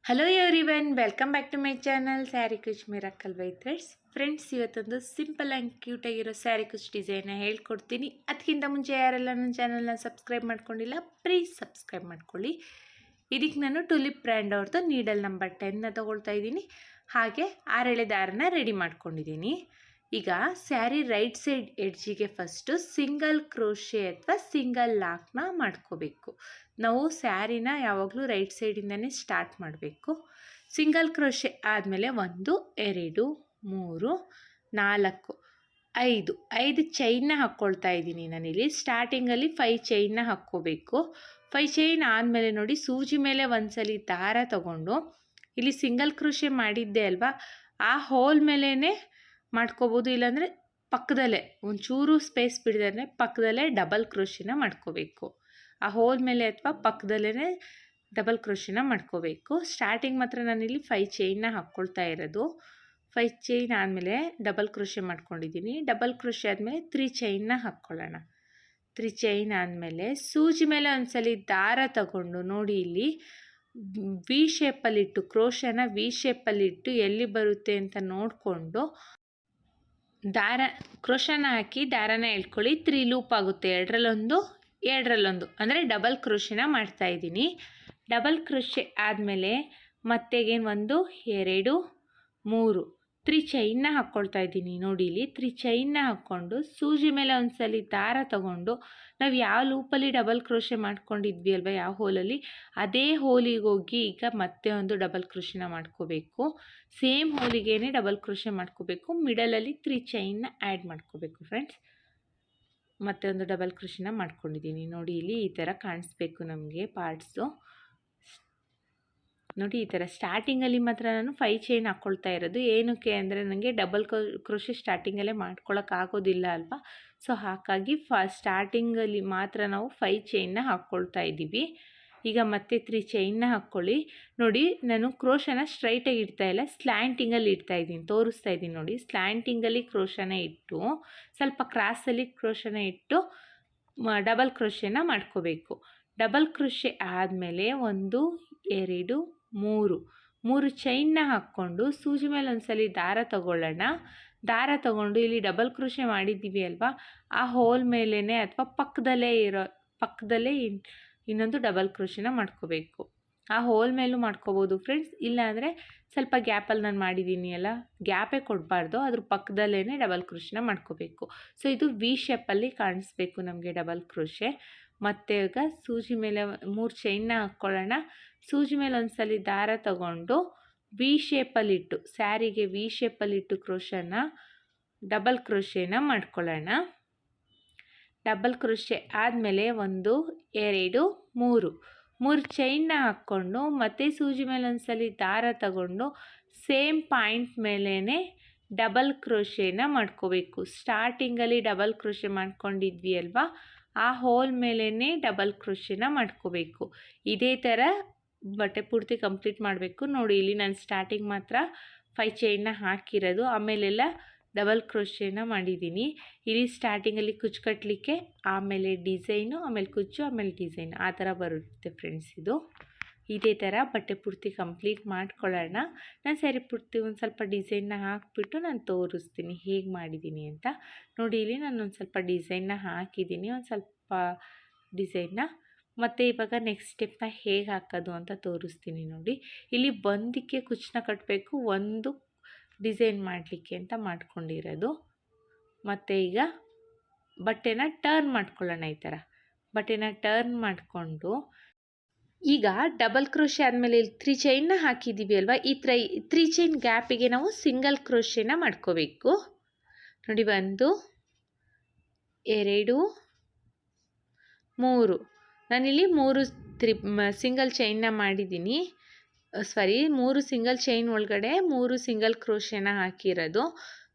Hello everyone, welcome back to my channel sari kuchu miracle by threads. Friends, ಇವತ್ತೊಂದು simple and ಕ್ಯೂಟಾಗಿರೋ ಸ್ಯಾರಿ ಕುಚ್ ಡಿಸೈನ್ನ ಹೇಳ್ಕೊಡ್ತೀನಿ. ಅದಕ್ಕಿಂತ ಮುಂಚೆ ಯಾರೆಲ್ಲ ನನ್ನ ಚಾನಲ್ನ ಸಬ್ಸ್ಕ್ರೈಬ್ ಮಾಡ್ಕೊಂಡಿಲ್ಲ, ಪ್ಲೀಸ್ ಸಬ್ಸ್ಕ್ರೈಬ್ ಮಾಡ್ಕೊಳ್ಳಿ. ಇದಕ್ಕೆ ನಾನು ಟುಲಿಪ್ ಬ್ರ್ಯಾಂಡ್ ಅವ್ರದ್ದು ನೀಡಲ್ ನಂಬರ್ 10ನ ತೊಗೊಳ್ತಾ ಇದ್ದೀನಿ. ಹಾಗೆ 6 ಎಳೆ ದಾರನ ರೆಡಿ ಮಾಡ್ಕೊಂಡಿದ್ದೀನಿ. ಈಗ ಸ್ಯಾರಿ ರೈಟ್ ಸೈಡ್ ಎಡ್ಜಿಗೆ ಫಸ್ಟು ಸಿಂಗಲ್ ಕ್ರೋಶೆ ಅಥವಾ ಸಿಂಗಲ್ ಲಾಕ್ನ ಮಾಡ್ಕೋಬೇಕು. ನಾವು ಸ್ಯಾರಿನ ಯಾವಾಗಲೂ ರೈಟ್ ಸೈಡಿಂದನೇ ಸ್ಟಾರ್ಟ್ ಮಾಡಬೇಕು. ಸಿಂಗಲ್ ಕ್ರೋಶೆ ಆದಮೇಲೆ 1 2 3 4 5 ಚೈನ್ನ ಹಾಕ್ಕೊಳ್ತಾ ಇದ್ದೀನಿ. ನಾನಿಲ್ಲಿ ಸ್ಟಾರ್ಟಿಂಗಲ್ಲಿ 5 ಚೈನ್ನ ಹಾಕ್ಕೋಬೇಕು. 5 ಚೈನ್ ಆದಮೇಲೆ ನೋಡಿ, ಸೂಜಿ ಮೇಲೆ ಒಂದ್ಸಲಿ ದಾರ ತಗೊಂಡು ಇಲ್ಲಿ ಸಿಂಗಲ್ ಕ್ರೋಶೆ ಮಾಡಿದ್ದೆ ಅಲ್ವಾ, ಆ ಹೋಲ್ ಮೇಲೇ ಮಾಡ್ಕೋಬೋದು. ಇಲ್ಲಾಂದರೆ ಪಕ್ಕದಲ್ಲೇ ಒಂಚೂರು ಸ್ಪೇಸ್ ಬಿಡಿದ್ರೆ ಪಕ್ಕದಲ್ಲೇ ಡಬಲ್ ಕ್ರೋಶೆನ ಮಾಡ್ಕೋಬೇಕು. ಆ ಹೋಲ್ ಮೇಲೆ ಅಥವಾ ಪಕ್ಕದಲ್ಲೇ ಡಬಲ್ ಕ್ರೋಶೆನ ಮಾಡ್ಕೋಬೇಕು. ಸ್ಟಾರ್ಟಿಂಗ್ ಮಾತ್ರ ನಾನಿಲ್ಲಿ 5 ಚೈನ್ನ ಹಾಕ್ಕೊಳ್ತಾ ಇರೋದು. 5 ಚೈನ್ ಆದಮೇಲೆ ಡಬಲ್ ಕ್ರೋಶೆ ಮಾಡ್ಕೊಂಡಿದ್ದೀನಿ. ಡಬಲ್ ಕ್ರೋಶೆ ಆದಮೇಲೆ 3 ಚೈನ್ನ ಹಾಕ್ಕೊಳ್ಳೋಣ. 3 ಚೈನ್ ಆದಮೇಲೆ ಸೂಜಿ ಮೇಲೆ ಒಂದ್ಸಲಿ ದಾರ ತಗೊಂಡು ನೋಡಿ, ಇಲ್ಲಿ ವಿ ಶೇಪಲ್ಲಿಟ್ಟು ಕ್ರೋಶನ ವಿ ಶೇಪಲ್ಲಿಟ್ಟು ಎಲ್ಲಿ ಬರುತ್ತೆ ಅಂತ ನೋಡಿಕೊಂಡು ದಾರ ಕ್ರೋಶನ ಹಾಕಿ ದಾರನ ಎಳ್ಕೊಳ್ಳಿ. 3 ಲೂಪ್ ಆಗುತ್ತೆ, 2ರಲ್ಲಿ 1 ಅಂದರೆ ಡಬಲ್ ಕ್ರೋಶೆನ ಮಾಡ್ತಾಯಿದ್ದೀನಿ. ಡಬಲ್ ಕ್ರೋಶೆ ಆದಮೇಲೆ ಮತ್ತೆಗೇನು 1 2 3 3 ಚೈನ್ನ ಹಾಕ್ಕೊಳ್ತಾ ಇದ್ದೀನಿ. ನೋಡಿ, ಇಲ್ಲಿ 3 ಚೈನ್ನ ಹಾಕ್ಕೊಂಡು ಸೂಜಿ ಮೇಲೆ ಒಂದ್ಸಲಿ ದಾರ ತಗೊಂಡು ನಾವು ಯಾವ ಲೂಪಲ್ಲಿ ಡಬಲ್ ಕ್ರೋಶೆ ಮಾಡ್ಕೊಂಡಿದ್ವಿ ಅಲ್ವ, ಯಾವ ಹೋಲಲ್ಲಿ, ಅದೇ ಹೋಲಿಗೆ ಹೋಗಿ ಈಗ ಮತ್ತೆ ಒಂದು ಡಬಲ್ ಕ್ರೋಶೆನ ಮಾಡ್ಕೋಬೇಕು. ಸೇಮ್ ಹೋಲಿಗೇನೆ ಡಬಲ್ ಕ್ರೋಶೆ ಮಾಡ್ಕೋಬೇಕು. ಮಿಡಲಲ್ಲಿ 3 ಚೈನ್ನ ಆ್ಯಡ್ ಮಾಡ್ಕೋಬೇಕು ಫ್ರೆಂಡ್ಸ್. ಮತ್ತೆ ಒಂದು ಡಬಲ್ ಕ್ರೋಶೆನ ಮಾಡ್ಕೊಂಡಿದ್ದೀನಿ. ನೋಡಿ, ಇಲ್ಲಿ ಈ ಥರ ಕಾಣಿಸ್ಬೇಕು ನಮಗೆ ಪಾರ್ಟ್ಸು. ನೋಡಿ, ಈ ಥರ ಸ್ಟಾರ್ಟಿಂಗಲ್ಲಿ ಮಾತ್ರ ನಾನು 5 ಚೈನ್ ಹಾಕ್ಕೊಳ್ತಾ ಇರೋದು. ಏನಕ್ಕೆ ಅಂದರೆ ನನಗೆ ಡಬಲ್ ಕ್ರೋಶೆ ಸ್ಟಾರ್ಟಿಂಗಲ್ಲೇ ಮಾಡ್ಕೊಳ್ಳೋಕ್ಕಾಗೋದಿಲ್ಲ ಅಲ್ವಾ. ಸೊ ಹಾಗಾಗಿ ಸ್ಟಾರ್ಟಿಂಗಲ್ಲಿ ಮಾತ್ರ ನಾವು 5 ಚೈನ್ನ ಹಾಕ್ಕೊಳ್ತಾ ಇದ್ದೀವಿ. ಈಗ ಮತ್ತೆ 3 ಚೈನ್ನ ಹಾಕ್ಕೊಳ್ಳಿ. ನೋಡಿ, ನಾನು ಕ್ರೋಶನ ಸ್ಟ್ರೈಟಾಗಿ ಇಡ್ತಾ ಇಲ್ಲ, ಸ್ಲ್ಯಾಂಟಿಂಗಲ್ಲಿ ಇಡ್ತಾ ಇದ್ದೀನಿ, ತೋರಿಸ್ತಾ ಇದ್ದೀನಿ ನೋಡಿ. ಸ್ಲ್ಯಾಂಟಿಂಗಲ್ಲಿ ಕ್ರೋಶನ ಇಟ್ಟು ಸ್ವಲ್ಪ ಕ್ರಾಸಲ್ಲಿ ಕ್ರೋಶನ ಇಟ್ಟು ಡಬಲ್ ಕ್ರೋಶೆನ ಮಾಡ್ಕೋಬೇಕು. ಡಬಲ್ ಕ್ರೋಶೆ ಆದಮೇಲೆ 1 2 3 ಚೈನ್ನ ಹಾಕ್ಕೊಂಡು ಸೂಜಿ ಮೇಲೆ ಒಂದ್ಸಲಿ ದಾರ ತಗೊಳ್ಳೋಣ. ದಾರ ತಗೊಂಡು ಇಲ್ಲಿ ಡಬಲ್ ಕ್ರೋಶೆ ಮಾಡಿದ್ದೀವಿ ಅಲ್ವಾ, ಆ ಹೋಲ್ ಮೇಲೇ ಅಥವಾ ಪಕ್ಕದಲ್ಲೇ ಇನ್ನೊಂದು ಡಬಲ್ ಕ್ರೋಶೆನ ಮಾಡ್ಕೋಬೇಕು. ಆ ಹೋಲ್ ಮೇಲೂ ಮಾಡ್ಕೋಬೋದು ಫ್ರೆಂಡ್ಸ್, ಇಲ್ಲಾಂದರೆ ಸ್ವಲ್ಪ ಗ್ಯಾಪಲ್ಲಿ ನಾನು ಮಾಡಿದ್ದೀನಿ ಅಲ್ಲ, ಗ್ಯಾಪೇ ಕೊಡಬಾರ್ದು, ಅದ್ರ ಪಕ್ಕದಲ್ಲೇ ಡಬಲ್ ಕ್ರೋಶೆನ ಮಾಡ್ಕೋಬೇಕು. ಸೊ ಇದು ವಿ ಶೇಪಲ್ಲಿ ಕಾಣಿಸ್ಬೇಕು ನಮಗೆ ಡಬಲ್ ಕ್ರೋಶೆ. ಮತ್ತು ಈಗ ಸೂಜಿ ಮೇಲೆ 3 ಚೈನ್ನ ಹಾಕ್ಕೊಳ್ಳೋಣ. ಸೂಜಿ ಮೇಲೆ ಒಂದ್ಸಲಿ ದಾರ ತಗೊಂಡು ವಿ ಶೇಪಲ್ಲಿಟ್ಟು, ಸ್ಯಾರಿಗೆ ವಿ ಶೇಪಲ್ಲಿಟ್ಟು ಕ್ರೋಶನ ಡಬಲ್ ಕ್ರೋಶೆನ ಮಾಡ್ಕೊಳ್ಳೋಣ. ಡಬಲ್ ಕ್ರೋಶೆ ಆದಮೇಲೆ 1 2 3 ಚೈನ್ನ ಹಾಕ್ಕೊಂಡು ಮತ್ತೆ ಸೂಜಿ ಮೇಲೆ ಒಂದ್ಸಲಿ ದಾರ ತಗೊಂಡು ಸೇಮ್ ಪಾಯಿಂಟ್ ಮೇಲೇ ಡಬಲ್ ಕ್ರೋಶೆನ ಮಾಡ್ಕೋಬೇಕು. ಸ್ಟಾರ್ಟಿಂಗಲ್ಲಿ ಡಬಲ್ ಕ್ರೋಶೆ ಮಾಡ್ಕೊಂಡಿದ್ವಿ ಅಲ್ವಾ, ಆ ಹೋಲ್ ಮೇಲೇ ಡಬಲ್ ಕ್ರೋಶೆನ ಮಾಡ್ಕೋಬೇಕು. ಇದೇ ಥರ ಬಟ್ಟೆ ಪೂರ್ತಿ ಕಂಪ್ಲೀಟ್ ಮಾಡಬೇಕು. ನೋಡಿ, ಇಲ್ಲಿ ನಾನು ಸ್ಟಾರ್ಟಿಂಗ್ ಮಾತ್ರ 5 ಚೈನ್ನ ಹಾಕಿರೋದು, ಆಮೇಲೆಲ್ಲ ಡಬಲ್ ಕ್ರೋಶೆನ ಮಾಡಿದ್ದೀನಿ. ಇಲ್ಲಿ ಸ್ಟಾರ್ಟಿಂಗಲ್ಲಿ ಕುಚ್ಚು ಕಟ್ಟಲಿಕ್ಕೆ, ಆಮೇಲೆ ಡಿಸೈನು, ಆಮೇಲೆ ಕುಚ್ಚು, ಆಮೇಲೆ ಡಿಸೈನ್, ಆ ಥರ ಬರುತ್ತೆ ಫ್ರೆಂಡ್ಸ್. ಇದು ಇದೇ ಥರ ಬಟ್ಟೆ ಪೂರ್ತಿ ಕಂಪ್ಲೀಟ್ ಮಾಡ್ಕೊಳ್ಳೋಣ. ನಾನು ಸ್ಯಾರಿ ಪೂರ್ತಿ ಒಂದು ಸ್ವಲ್ಪ ಡಿಸೈನ್ನ ಹಾಕಿಬಿಟ್ಟು ನಾನು ತೋರಿಸ್ತೀನಿ ಹೇಗೆ ಮಾಡಿದ್ದೀನಿ ಅಂತ. ನೋಡಿ, ಇಲ್ಲಿ ನಾನು ಒಂದು ಸ್ವಲ್ಪ ಡಿಸೈನ್ನ ಹಾಕಿದ್ದೀನಿ, ಒಂದು ಸ್ವಲ್ಪ ಡಿಸೈನ್ನ. ಮತ್ತು ಇವಾಗ ನೆಕ್ಸ್ಟ್ ಸ್ಟೆಪ್ನ ಹೇಗೆ ಹಾಕೋದು ಅಂತ ತೋರಿಸ್ತೀನಿ ನೋಡಿ. ಇಲ್ಲಿ ಒಂದಕ್ಕೆ ಕುಚ್ಚನ್ನ ಕಟ್ಟಬೇಕು, ಒಂದು ಡಿಸೈನ್ ಮಾಡಲಿಕ್ಕೆ ಅಂತ ಮಾಡ್ಕೊಂಡಿರೋದು. ಮತ್ತು ಈಗ ಬಟ್ಟೆನ ಟರ್ನ್ ಮಾಡ್ಕೊಳ್ಳೋಣ. ಈ ಥರ ಬಟ್ಟೆನ ಟರ್ನ್ ಮಾಡಿಕೊಂಡು ಈಗ ಡಬಲ್ ಕ್ರೋಶೆ ಆದಮೇಲೆ ಇಲ್ಲಿ 3 ಚೈನ್ನ ಹಾಕಿದ್ದೀವಿ ಅಲ್ವಾ, ಈ 3 ಚೈನ್ ಗ್ಯಾಪಿಗೆ ನಾವು ಸಿಂಗಲ್ ಕ್ರೋಶೆನ ಮಾಡ್ಕೋಬೇಕು. ನೋಡಿ, 1 2 3 ನಾನಿಲ್ಲಿ 3 ಸಿಂಗಲ್ ಚೈನ್ನ ಮಾಡಿದ್ದೀನಿ. 3 ಸಿಂಗಲ್ ಚೈನ್ ಒಳಗಡೆ 3 ಸಿಂಗಲ್ ಕ್ರೋಶೆನ ಹಾಕಿರೋದು.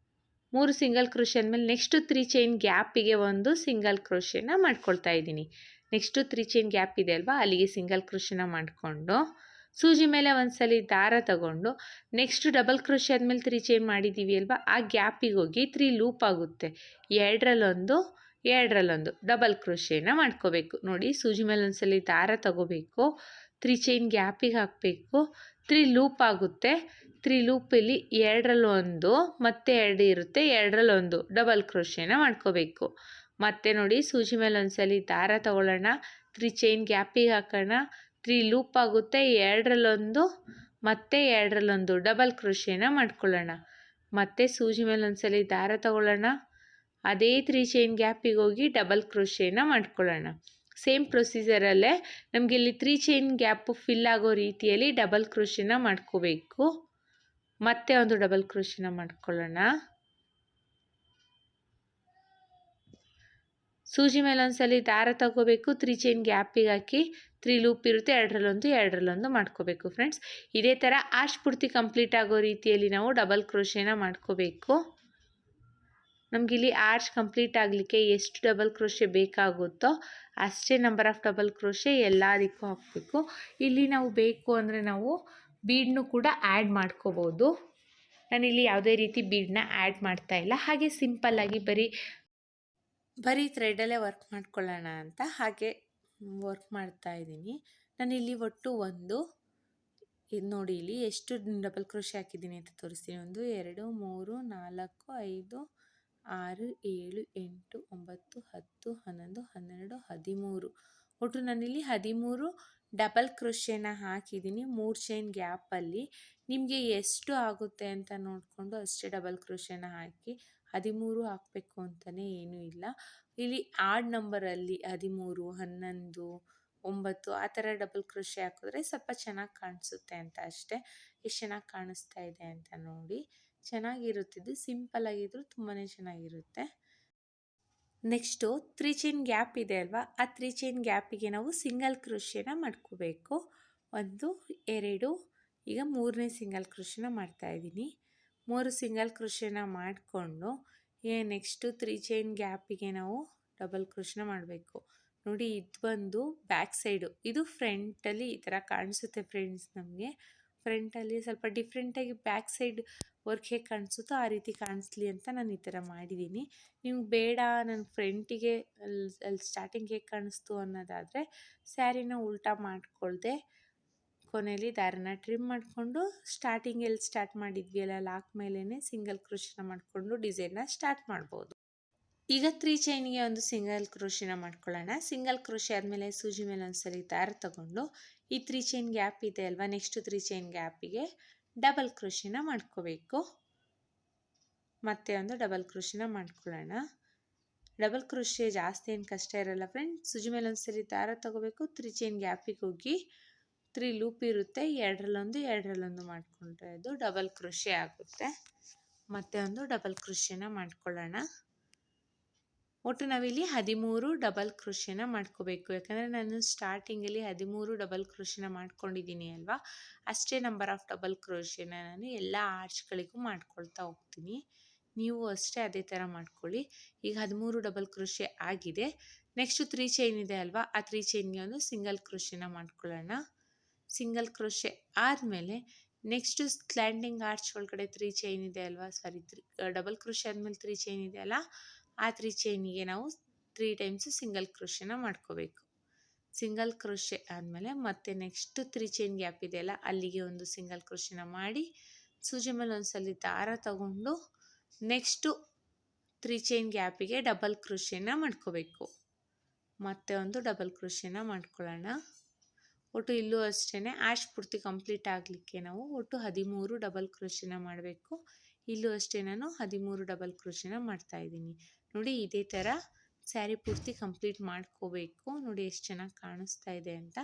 3 ಸಿಂಗಲ್ ಕ್ರೋಶೆ ಆದಮೇಲೆ ನೆಕ್ಸ್ಟು 3 ಚೈನ್ ಗ್ಯಾಪಿಗೆ ಒಂದು ಸಿಂಗಲ್ ಕ್ರೋಶೆನ ಮಾಡ್ಕೊಳ್ತಾ ಇದ್ದೀನಿ. ನೆಕ್ಸ್ಟು 3 ಚೈನ್ ಗ್ಯಾಪ್ ಇದೆ ಅಲ್ವಾ, ಅಲ್ಲಿಗೆ ಸಿಂಗಲ್ ಕ್ರೋಶೆನ ಮಾಡಿಕೊಂಡು ಸೂಜಿ ಮೇಲೆ ಒಂದ್ಸಲಿ ದಾರ ತಗೊಂಡು ನೆಕ್ಸ್ಟು ಡಬಲ್ ಕ್ರೋಶೆ ಆದಮೇಲೆ 3 ಚೈನ್ ಮಾಡಿದ್ದೀವಿ ಅಲ್ವಾ, ಆ ಗ್ಯಾಪಿಗೆ ಹೋಗಿ 3 ಲೂಪ್ ಆಗುತ್ತೆ, 2ರಲ್ಲಿ 1 ಡಬಲ್ ಕ್ರೋಶೆನ ಮಾಡ್ಕೋಬೇಕು. ನೋಡಿ, ಸೂಜಿ ಮೇಲೆ ಒಂದ್ಸಲಿ ದಾರ ತಗೋಬೇಕು, 3 ಚೈನ್ ಗ್ಯಾಪಿಗೆ ಹಾಕಬೇಕು. 3 ಲೂಪ್ ಆಗುತ್ತೆ. 3 ಲೂಪಲ್ಲಿ 2ರಲ್ಲಿ 1 ಮತ್ತೆ 2 ಇರುತ್ತೆ, 2ರಲ್ಲಿ 1 ಡಬಲ್ ಕ್ರೋಶೆನ ಮಾಡ್ಕೋಬೇಕು. ಮತ್ತೆ ನೋಡಿ ಸೂಜಿ ಮೇಲೆ ಒಂದ್ಸಲಿ ದಾರ ತಗೊಳ್ಳೋಣ, 3 ಚೈನ್ ಗ್ಯಾಪಿಗೆ ಹಾಕೋಣ, 3 ಲೂಪ್ ಆಗುತ್ತೆ, 2ರಲ್ಲಿ 1 ಮತ್ತೆ 2ರಲ್ಲಿ 1 ಡಬಲ್ ಕ್ರೋಶೆನ ಮಾಡ್ಕೊಳ್ಳೋಣ. ಮತ್ತೆ ಸೂಜಿ ಮೇಲೆ ಒಂದ್ಸಲಿ ದಾರ ತಗೊಳ್ಳೋಣ, ಅದೇ 3 ಚೈನ್ ಗ್ಯಾಪಿಗೆ ಹೋಗಿ ಡಬಲ್ ಕ್ರೋಶೆನ ಮಾಡ್ಕೊಳ್ಳೋಣ. ಸೇಮ್ ಪ್ರೊಸೀಜರಲ್ಲೇ ನಮಗೆ ಇಲ್ಲಿ 3 ಚೈನ್ ಗ್ಯಾಪು ಫಿಲ್ ಆಗೋ ರೀತಿಯಲ್ಲಿ ಡಬಲ್ ಕ್ರೋಶೆನ ಮಾಡ್ಕೋಬೇಕು. ಮತ್ತೆ ಒಂದು ಡಬಲ್ ಕ್ರೋಶೆನ ಮಾಡ್ಕೊಳ್ಳೋಣ. ಸೂಜಿ ಮೇಲೆ ಒಂದ್ಸಲಿ ದಾರ ತಗೋಬೇಕು, 3 ಚೈನ್ ಗ್ಯಾಪಿಗೆ ಹಾಕಿ 3 ಲೂಪ್ ಇರುತ್ತೆ, 2ರಲ್ಲಿ 1 ಮಾಡ್ಕೋಬೇಕು ಫ್ರೆಂಡ್ಸ್. ಇದೇ ಥರ ಆರ್ಚ್ ಪೂರ್ತಿ ಕಂಪ್ಲೀಟ್ ಆಗೋ ರೀತಿಯಲ್ಲಿ ನಾವು ಡಬಲ್ ಕ್ರೋಶೆನ ಮಾಡ್ಕೋಬೇಕು. ನಮಗಿಲ್ಲಿ ಆರ್ಚ್ ಕಂಪ್ಲೀಟ್ ಆಗಲಿಕ್ಕೆ ಎಷ್ಟು ಡಬಲ್ ಕ್ರೋಶೆ ಬೇಕಾಗುತ್ತೋ ಅಷ್ಟೇ ನಂಬರ್ ಆಫ್ ಡಬಲ್ ಕ್ರೋಶೆ ಎಲ್ಲದಕ್ಕೂ ಹಾಕಬೇಕು. ಇಲ್ಲಿ ನಾವು ಬೇಕು ಅಂದರೆ ನಾವು ಬೀಡನ್ನು ಕೂಡ ಆ್ಯಡ್ ಮಾಡ್ಕೋಬೋದು. ನಾನಿಲ್ಲಿ ಯಾವುದೇ ರೀತಿ ಬೀಡನ್ನ ಆ್ಯಡ್ ಮಾಡ್ತಾ ಇಲ್ಲ, ಹಾಗೆ ಸಿಂಪಲ್ಲಾಗಿ ಬರೀ ಥ್ರೆಡಲ್ಲೇ ವರ್ಕ್ ಮಾಡ್ಕೊಳ್ಳೋಣ ಅಂತ ಹಾಗೆ ವರ್ಕ್ ಮಾಡ್ತಾ ಇದ್ದೀನಿ. ನಾನಿಲ್ಲಿ ಒಟ್ಟು ಇದು ನೋಡಿ ಇಲ್ಲಿ ಎಷ್ಟು ಡಬಲ್ ಕ್ರೋಶೆ ಹಾಕಿದ್ದೀನಿ ಅಂತ ತೋರಿಸ್ತೀನಿ. 1 2 3 4 5 6 7 8 9 10 11 12 13 ಒಟ್ಟು ನಾನಿಲ್ಲಿ 13 ಡಬಲ್ ಕ್ರೋಶೆನ ಹಾಕಿದ್ದೀನಿ 3 ಚೈನ್ ಗ್ಯಾಪಲ್ಲಿ. ನಿಮಗೆ ಎಷ್ಟು ಆಗುತ್ತೆ ಅಂತ ನೋಡಿಕೊಂಡು ಅಷ್ಟೇ ಡಬಲ್ ಕ್ರೋಶೆನ ಹಾಕಿ. 13 ಹಾಕಬೇಕು ಅಂತಲೇ ಏನೂ ಇಲ್ಲ. ಇಲ್ಲಿ ಆಡ್ ನಂಬರಲ್ಲಿ 13 11 9 ಆ ಥರ ಡಬಲ್ ಕ್ರೋಶೆ ಹಾಕಿದ್ರೆ ಸ್ವಲ್ಪ ಚೆನ್ನಾಗಿ ಕಾಣಿಸುತ್ತೆ ಅಂತ ಅಷ್ಟೇ. ಎಷ್ಟು ಚೆನ್ನಾಗಿ ಕಾಣಿಸ್ತಾ ಇದೆ ಅಂತ ನೋಡಿ. ಚೆನ್ನಾಗಿರುತ್ತಿದ್ದು ಸಿಂಪಲ್ ಆಗಿದ್ರು ತುಂಬಾ ಚೆನ್ನಾಗಿರುತ್ತೆ. ನೆಕ್ಸ್ಟು 3 ಚೈನ್ ಗ್ಯಾಪ್ ಇದೆ ಅಲ್ವಾ, ಆ 3 ಚೈನ್ ಗ್ಯಾಪಿಗೆ ನಾವು ಸಿಂಗಲ್ ಕ್ರೋಶೆನ ಮಾಡ್ಕೋಬೇಕು. 1 2 ಈಗ 3ನೇ ಸಿಂಗಲ್ ಕ್ರೋಶೆನ ಮಾಡ್ತಾಯಿದ್ದೀನಿ. 3 ಸಿಂಗಲ್ ಕ್ರೋಶೆನ ಮಾಡಿಕೊಂಡು ನೆಕ್ಸ್ಟು 3 ಚೈನ್ ಗ್ಯಾಪಿಗೆ ನಾವು ಡಬಲ್ ಕ್ರೋಶೆನ ಮಾಡಬೇಕು. ನೋಡಿ ಇದು ಬಂದು ಬ್ಯಾಕ್ ಸೈಡು, ಇದು ಫ್ರಂಟಲ್ಲಿ ಈ ಥರ ಕಾಣಿಸುತ್ತೆ ಫ್ರೆಂಡ್ಸ್. ನಮಗೆ ಫ್ರಂಟಲ್ಲಿ ಸ್ವಲ್ಪ ಡಿಫ್ರೆಂಟಾಗಿ ಬ್ಯಾಕ್ ಸೈಡ್ ವರ್ಕ್ ಹೇಗೆ ಕಾಣಿಸುತ್ತೋ ಆ ರೀತಿ ಕಾಣಿಸ್ಲಿ ಅಂತ ನಾನು ಈ ಥರ ಮಾಡಿದ್ದೀನಿ. ನಿಮ್ಗೆ ಬೇಡ ನನ್ನ ಫ್ರಂಟಿಗೆ ಅಲ್ಲಿ ಸ್ಟಾರ್ಟಿಂಗ್ ಹೇಗೆ ಕಾಣಿಸ್ತು ಅನ್ನೋದಾದರೆ ಸ್ಯಾರಿನ ಉಲ್ಟಾ ಮಾಡಿಕೊಳ್ದೆ ಕೊನೆಯಲ್ಲಿ ದಾರನ ಟ್ರಿಮ್ ಮಾಡಿಕೊಂಡು ಸ್ಟಾರ್ಟಿಂಗ್ ಎಲ್ಲಿ ಸ್ಟಾರ್ಟ್ ಮಾಡಿದ್ವಿ ಅಲ್ಲ ಲಾಕ್ ಮೇಲೇ ಸಿಂಗಲ್ ಕ್ರೋಶೆನ ಮಾಡಿಕೊಂಡು ಡಿಸೈನ್ನ ಸ್ಟಾರ್ಟ್ ಮಾಡ್ಬೋದು. ಈಗ 3 ಚೈನಿಗೆ ಒಂದು ಸಿಂಗಲ್ ಕ್ರೋಶೆನ ಮಾಡ್ಕೊಳ್ಳೋಣ. ಸಿಂಗಲ್ ಕ್ರೋಶೆ ಆದಮೇಲೆ ಸೂಜಿ ಮೇಲೆ ಒಂದ್ಸರಿ ದಾರ ತಗೊಂಡು ಈ 3 ಚೈನ್ ಗ್ಯಾಪ್ ಇದೆ ಅಲ್ವಾ, ನೆಕ್ಸ್ಟ್ 3 ಚೈನ್ ಗ್ಯಾಪಿಗೆ ಡಬಲ್ ಕ್ರೋಶೆನ ಮಾಡ್ಕೋಬೇಕು. ಮತ್ತೆ ಒಂದು ಡಬಲ್ ಕ್ರೋಶೆನ ಮಾಡ್ಕೊಳ್ಳೋಣ. ಡಬಲ್ ಕ್ರೋಶೆ ಜಾಸ್ತಿ ಏನು ಕಷ್ಟ ಇರಲ್ಲ ಫ್ರೆಂಡ್ಸ್. ಸೂಜಿ ಮೇಲೆ ಒಂದ್ಸರಿ ದಾರ ತಗೋಬೇಕು, 3 ಚೈನ್ ಗ್ಯಾಪಿಗೆ ಹೋಗಿ 3 ಲೂಪ್ ಇರುತ್ತೆ, 2ರಲ್ಲಿ 1 ಮಾಡಿಕೊಂಡ್ರೆ ಅದು ಡಬಲ್ ಕ್ರೋಶೆ ಆಗುತ್ತೆ. ಮತ್ತೆ ಒಂದು ಡಬಲ್ ಕ್ರೋಶೆನ ಮಾಡ್ಕೊಳ್ಳೋಣ. ಒಟ್ಟು ನಾವಿಲ್ಲಿ 13 ಡಬಲ್ ಕ್ರೋಶೆನ ಮಾಡ್ಕೋಬೇಕು. ಯಾಕಂದರೆ ನಾನು ಸ್ಟಾರ್ಟಿಂಗಲ್ಲಿ 13 ಡಬಲ್ ಕ್ರೋಶೆನ ಮಾಡ್ಕೊಂಡಿದ್ದೀನಿ ಅಲ್ವಾ, ಅಷ್ಟೇ ನಂಬರ್ ಆಫ್ ಡಬಲ್ ಕ್ರೋಶೆನ ನಾನು ಎಲ್ಲ ಆರ್ಚ್ಗಳಿಗೂ ಮಾಡ್ಕೊಳ್ತಾ ಹೋಗ್ತೀನಿ. ನೀವು ಅಷ್ಟೇ ಅದೇ ಥರ ಮಾಡ್ಕೊಳ್ಳಿ. ಈಗ 13 ಡಬಲ್ ಕ್ರೋಶೆ ಆಗಿದೆ. ನೆಕ್ಸ್ಟು 3 ಚೈನ್ ಇದೆ ಅಲ್ವಾ, ಆ 3 ಚೈನ್ಗೆ ಒಂದು ಸಿಂಗಲ್ ಕ್ರೋಶೆನ ಮಾಡ್ಕೊಳ್ಳೋಣ. ಸಿಂಗಲ್ ಕ್ರೋಶೆ ಆದಮೇಲೆ ನೆಕ್ಸ್ಟು ಸ್ಲ್ಯಾಂಡಿಂಗ್ ಆರ್ಚ್ ಒಳಗಡೆ 3 ಚೈನ್ ಇದೆ ಅಲ್ವಾ, ಡಬಲ್ ಕ್ರೋಶೆ ಆದಮೇಲೆ 3 ಚೈನ್ ಇದೆ ಅಲ್ಲ, ಆ 3 ಚೈನಿಗೆ ನಾವು 3 ಟೈಮ್ಸ್ ಸಿಂಗಲ್ ಕ್ರೋಶೆನ ಮಾಡ್ಕೋಬೇಕು. ಸಿಂಗಲ್ ಕ್ರೋಶೆ ಆದಮೇಲೆ ಮತ್ತೆ ನೆಕ್ಸ್ಟ್ 3 ಚೈನ್ ಗ್ಯಾಪ್ ಇದೆಯಲ್ಲ ಅಲ್ಲಿಗೆ ಒಂದು ಸಿಂಗಲ್ ಕ್ರೋಶೆನ ಮಾಡಿ ಸೂಜಿ ಮೇಲೆ ಒಂದ್ಸಲಿ ದಾರ ತಗೊಂಡು ನೆಕ್ಸ್ಟು 3 ಚೈನ್ ಗ್ಯಾಪಿಗೆ ಡಬಲ್ ಕ್ರೋಶೆನ ಮಾಡ್ಕೋಬೇಕು. ಮತ್ತೆ ಒಂದು ಡಬಲ್ ಕ್ರೋಶೆನ ಮಾಡ್ಕೊಳ್ಳೋಣ. ಒಟ್ಟು ಇಲ್ಲೂ ಅಷ್ಟೇ ಆರ್ಚ್ ಪೂರ್ತಿ ಕಂಪ್ಲೀಟ್ ಆಗಲಿಕ್ಕೆ ನಾವು ಒಟ್ಟು 13 ಡಬಲ್ ಕ್ರೋಶೆನ ಮಾಡಬೇಕು. ಇಲ್ಲೂ ಅಷ್ಟೇ ನಾನು 13 ಡಬಲ್ ಕ್ರೋಶೆನ ಮಾಡ್ತಾಯಿದ್ದೀನಿ. ನೋಡಿ ಇದೇ ಥರ ಸ್ಯಾರಿ ಪೂರ್ತಿ ಕಂಪ್ಲೀಟ್ ಮಾಡ್ಕೋಬೇಕು. ನೋಡಿ ಎಷ್ಟು ಚೆನ್ನಾಗಿ ಕಾಣಿಸ್ತಾ ಇದೆ ಅಂತ.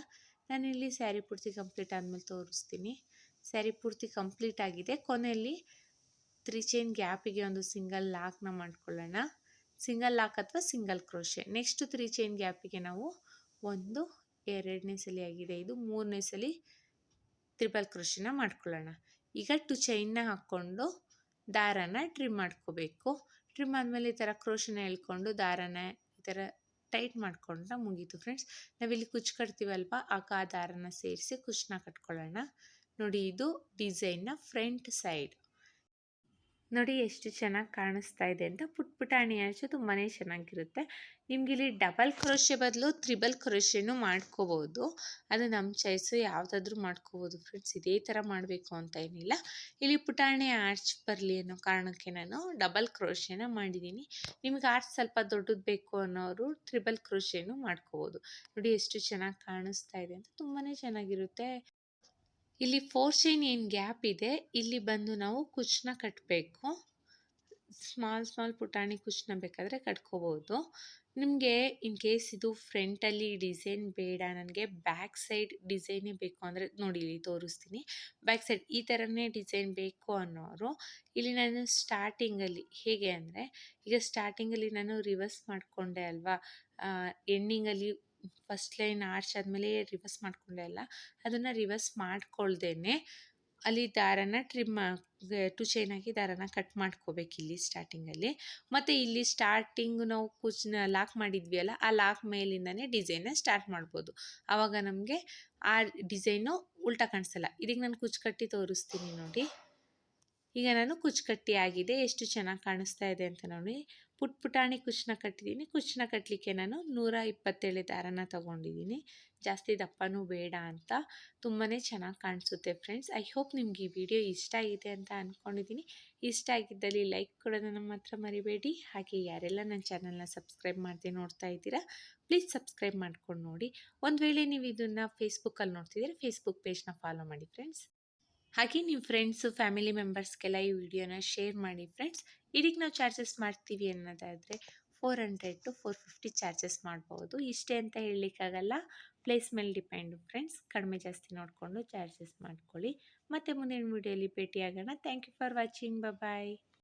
ನಾನಿಲ್ಲಿ ಸ್ಯಾರಿ ಪೂರ್ತಿ ಕಂಪ್ಲೀಟ್ ಆದಮೇಲೆ ತೋರಿಸ್ತೀನಿ. ಸ್ಯಾರಿ ಪೂರ್ತಿ ಕಂಪ್ಲೀಟ್ ಆಗಿದೆ. ಕೊನೆಯಲ್ಲಿ 3 ಚೈನ್ ಗ್ಯಾಪಿಗೆ ಒಂದು ಸಿಂಗಲ್ ಲಾಕ್ನ ಮಾಡ್ಕೊಳ್ಳೋಣ. ಸಿಂಗಲ್ ಲಾಕ್ ಅಥವಾ ಸಿಂಗಲ್ ಕ್ರೋಶೆ. ನೆಕ್ಸ್ಟ್ 3 ಚೈನ್ ಗ್ಯಾಪಿಗೆ ನಾವು ಒಂದು 2ನೇ ಸಲ ಆಗಿದೆ, ಇದು 3ನೇ ಸಲ ಟ್ರಿಪಲ್ ಕ್ರೋಶೆನ ಮಾಡ್ಕೊಳ್ಳೋಣ. ಈಗ 2 ಚೈನ್ನ ಹಾಕ್ಕೊಂಡು ದಾರನ ಟ್ರಿಮ್ ಮಾಡ್ಕೋಬೇಕು. ಟ್ರಿಮ್ ಆದಮೇಲೆ ಈ ಥರ ಕ್ರೋಶೆನ ಎಳ್ಕೊಂಡು ದಾರನ ಈ ಥರ ಟೈಟ್ ಮಾಡ್ಕೊಂಡ್ರೆ ಮುಗೀತು ಫ್ರೆಂಡ್ಸ್. ನಾವಿಲ್ಲಿ ಕುಚ್ಚು ಕಟ್ತೀವಲ್ವ ಆಗ ಆ ದಾರನ ಸೇರಿಸಿ ಕುಚ್ಚನ್ನ ಕಟ್ಕೊಳ್ಳೋಣ. ನೋಡಿ ಇದು ಡಿಸೈನ್ನ ಫ್ರಂಟ್ ಸೈಡ್. ನೋಡಿ ಎಷ್ಟು ಚೆನ್ನಾಗಿ ಕಾಣಿಸ್ತಾ ಇದೆ ಅಂತ. ಪುಟ್ ಪುಟಾಣಿ ಅಷ್ಟೇ ತುಂಬಾ ಚೆನ್ನಾಗಿರುತ್ತೆ. ನಿಮಗಿಲ್ಲಿ ಡಬಲ್ ಕ್ರೋಶೆ ಬದಲು ತ್ರಿಬಲ್ ಕ್ರೋಶೆನೂ ಮಾಡ್ಕೋಬೋದು. ಅದು ನಮ್ಮ ಚಾಯ್ಸು, ಯಾವುದಾದ್ರೂ ಮಾಡ್ಕೋಬೋದು ಫ್ರೆಂಡ್ಸ್. ಇದೇ ಥರ ಮಾಡಬೇಕು ಅಂತ ಏನಿಲ್ಲ. ಇಲ್ಲಿ ಪುಟಾಣಿ ಆರ್ಚ್ ಬರಲಿ ಅನ್ನೋ ಕಾರಣಕ್ಕೆ ನಾನು ಡಬಲ್ ಕ್ರೋಶೆನ ಮಾಡಿದ್ದೀನಿ. ನಿಮ್ಗೆ ಆರ್ಚ್ ಸ್ವಲ್ಪ ದೊಡ್ಡದು ಬೇಕು ಅನ್ನೋರು ತ್ರಿಬಲ್ ಕ್ರೋಶೆನೂ ಮಾಡ್ಕೋಬೋದು. ನೋಡಿ ಎಷ್ಟು ಚೆನ್ನಾಗಿ ಕಾಣಿಸ್ತಾ ಇದೆ ಅಂತ, ತುಂಬಾ ಚೆನ್ನಾಗಿರುತ್ತೆ. ಇಲ್ಲಿ 4 ಚೈನ್ ಏನು ಗ್ಯಾಪ್ ಇದೆ, ಇಲ್ಲಿ ಬಂದು ನಾವು ಕುಚ್ಚನ್ನ ಕಟ್ಟಬೇಕು. ಸ್ಮಾಲ್ ಪುಟಾಣಿ ಕುಚ್ಚನ್ನ ಬೇಕಾದರೆ ಕಟ್ಕೋಬೋದು. ನಿಮಗೆ ಇನ್ ಕೇಸ್ ಇದು ಫ್ರಂಟಲ್ಲಿ ಡಿಸೈನ್ ಬೇಡ, ನನಗೆ ಬ್ಯಾಕ್ ಸೈಡ್ ಡಿಸೈನೇ ಬೇಕು ಅಂದರೆ ನೋಡಿ ಇಲ್ಲಿ ತೋರಿಸ್ತೀನಿ. ಬ್ಯಾಕ್ ಸೈಡ್ ಈ ಥರನೇ ಡಿಸೈನ್ ಬೇಕು ಅನ್ನೋರು ಇಲ್ಲಿ ನಾನು ಸ್ಟಾರ್ಟಿಂಗಲ್ಲಿ ಹೇಗೆ ಅಂದರೆ, ಈಗ ಸ್ಟಾರ್ಟಿಂಗಲ್ಲಿ ನಾನು ರಿವರ್ಸ್ ಮಾಡಿಕೊಂಡೆ ಅಲ್ವಾ, ಎಂಡಿಂಗಲ್ಲಿ ಫಸ್ಟ್ ಲೈನ್ ಆರ್ಚ್ ಆದಮೇಲೆ ರಿವರ್ಸ್ ಮಾಡಿಕೊಂಡೆ ಅಲ್ಲ, ಅದನ್ನು ರಿವರ್ಸ್ ಮಾಡ್ಕೊಳ್ದೇನೆ ಅಲ್ಲಿ ದಾರನ ಟ್ರಿಮ್ 2 ಚೈನ್ ಹಾಕಿ ದಾರನ ಕಟ್ ಮಾಡ್ಕೋಬೇಕು ಇಲ್ಲಿ ಸ್ಟಾರ್ಟಿಂಗಲ್ಲಿ. ಮತ್ತು ಇಲ್ಲಿ ಸ್ಟಾರ್ಟಿಂಗ್ ನಾವು ಕುಚ್ಚನ್ನ ಲಾಕ್ ಮಾಡಿದ್ವಿ ಅಲ್ಲ, ಆ ಲಾಕ್ ಮೇಲಿಂದನೇ ಡಿಸೈನ್ನ ಸ್ಟಾರ್ಟ್ ಮಾಡ್ಬೋದು. ಆವಾಗ ನಮಗೆ ಆ ಡಿಸೈನು ಉಲ್ಟಾ ಕಾಣಿಸಲ್ಲ. ಇದಕ್ಕೆ ನಾನು ಕುಚ್ಚು ಕಟ್ಟಿ ತೋರಿಸ್ತೀನಿ ನೋಡಿ. ಈಗ ನಾನು ಕುಚ್ಚು ಕಟ್ಟಿ ಆಗಿದೆ, ಎಷ್ಟು ಚೆನ್ನಾಗಿ ಕಾಣಿಸ್ತಾ ಇದೆ ಅಂತ ನೋಡಿ. ಪುಟಾಣಿ ಕುಚ್ಚನ್ನ ಕಟ್ಟಿದ್ದೀನಿ. ಕುಚ್ಚನ್ನ ಕಟ್ಟಲಿಕ್ಕೆ ನಾನು 127 ದಾರನ ತೊಗೊಂಡಿದ್ದೀನಿ. ಜಾಸ್ತಿ ದಪ್ಪನೂ ಬೇಡ ಅಂತ. ತುಂಬಾ ಚೆನ್ನಾಗಿ ಕಾಣಿಸುತ್ತೆ ಫ್ರೆಂಡ್ಸ್. ಐ ಹೋಪ್ ನಿಮ್ಗೆ ಈ ವಿಡಿಯೋ ಇಷ್ಟ ಆಗಿದೆ ಅಂತ ಅಂದ್ಕೊಂಡಿದ್ದೀನಿ. ಇಷ್ಟ ಆಗಿದ್ದಲ್ಲಿ ಲೈಕ್ ಕೊಡೋದನ್ನು ಮಾತ್ರ ಮರಿಬೇಡಿ. ಹಾಗೆ ಯಾರೆಲ್ಲ ನನ್ನ ಚಾನಲ್ನ ಸಬ್ಸ್ಕ್ರೈಬ್ ಮಾಡದೆ ನೋಡ್ತಾ ಇದ್ದೀರಾ, ಪ್ಲೀಸ್ ಸಬ್ಸ್ಕ್ರೈಬ್ ಮಾಡ್ಕೊಂಡು ನೋಡಿ. ಒಂದು ವೇಳೆ ನೀವು ಇದನ್ನು ಫೇಸ್ಬುಕ್ಕಲ್ಲಿ ನೋಡ್ತಿದ್ದೀರಾ, ಫೇಸ್ಬುಕ್ ಪೇಜ್ನ ಫಾಲೋ ಮಾಡಿ ಫ್ರೆಂಡ್ಸ್. ಹಾಗೆ ನಿಮ್ಮ ಫ್ರೆಂಡ್ಸು ಫ್ಯಾಮಿಲಿ ಮೆಂಬರ್ಸ್ಗೆಲ್ಲ ಈ ವಿಡಿಯೋನ ಶೇರ್ ಮಾಡಿ ಫ್ರೆಂಡ್ಸ್. ಇದಕ್ಕೆ ನಾವು ಚಾರ್ಜಸ್ ಮಾಡ್ತೀವಿ ಅನ್ನೋದಾದರೆ 400 to 450 ಚಾರ್ಜಸ್ ಮಾಡ್ಬೋದು. ಇಷ್ಟೇ ಅಂತ ಹೇಳಲಿಕ್ಕಾಗಲ್ಲ, ಪ್ಲೇಸ್ ಮೇಲೆ ಡಿಪೆಂಡು ಫ್ರೆಂಡ್ಸ್. ಕಡಿಮೆ ಜಾಸ್ತಿ ನೋಡಿಕೊಂಡು ಚಾರ್ಜಸ್ ಮಾಡ್ಕೊಳ್ಳಿ. ಮತ್ತೆ ಮುಂದಿನ ವಿಡಿಯೋಲಿ ಭೇಟಿಯಾಗೋಣ. Thank you for watching. Bye.